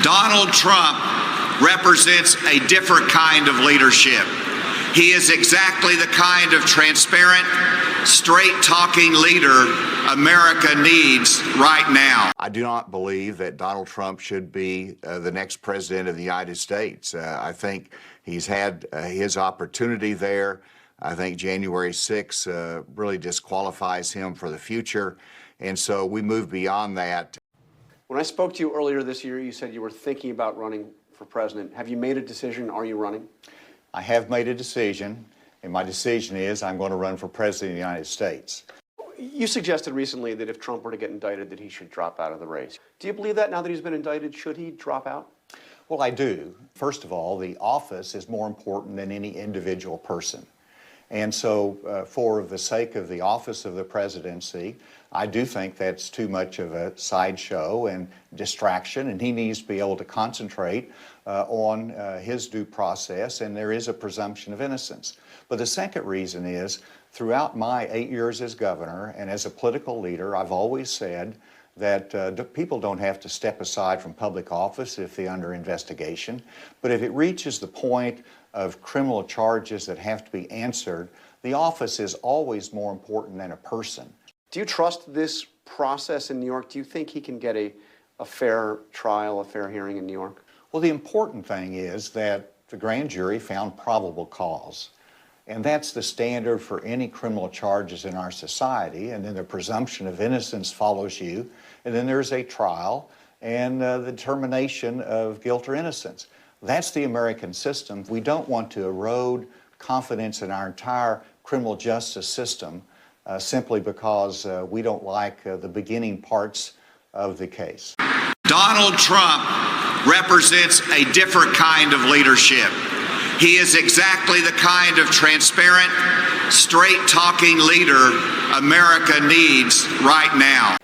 Donald Trump represents a different kind of leadership. He is exactly the kind of transparent, straight-talking leader America needs right now. I do not believe that Donald Trump should be the next president of the United States. I think he's had his opportunity there. I think January 6th really disqualifies him for the future, and so we move beyond that. When I spoke to you earlier this year, you said you were thinking about running for president. Have you made a decision? Are you running? I have made a decision, and my decision is I'm going to run for president of the United States. You suggested recently that if Trump were to get indicted, that he should drop out of the race. Do you believe that now that he's been indicted? Should he drop out? Well, I do. First of all, the office is more important than any individual person. And so for the sake of the office of the presidency, I do think that's too much of a sideshow and distraction, and he needs to be able to concentrate on his due process, and there is a presumption of innocence. But the second reason is, throughout my 8 years as governor and as a political leader, I've always said that people don't have to step aside from public office if they're under investigation, but if it reaches the point of criminal charges that have to be answered, the office is always more important than a person. Do you trust this process in New York? Do you think he can get a fair trial, a fair hearing in New York? Well, the important thing is that the grand jury found probable cause. And that's the standard for any criminal charges in our society. And then the presumption of innocence follows you. And then there's a trial and the determination of guilt or innocence. That's the American system. We don't want to erode confidence in our entire criminal justice system simply because we don't like the beginning parts of the case. Donald Trump represents a different kind of leadership. He is exactly the kind of transparent, straight-talking leader America needs right now.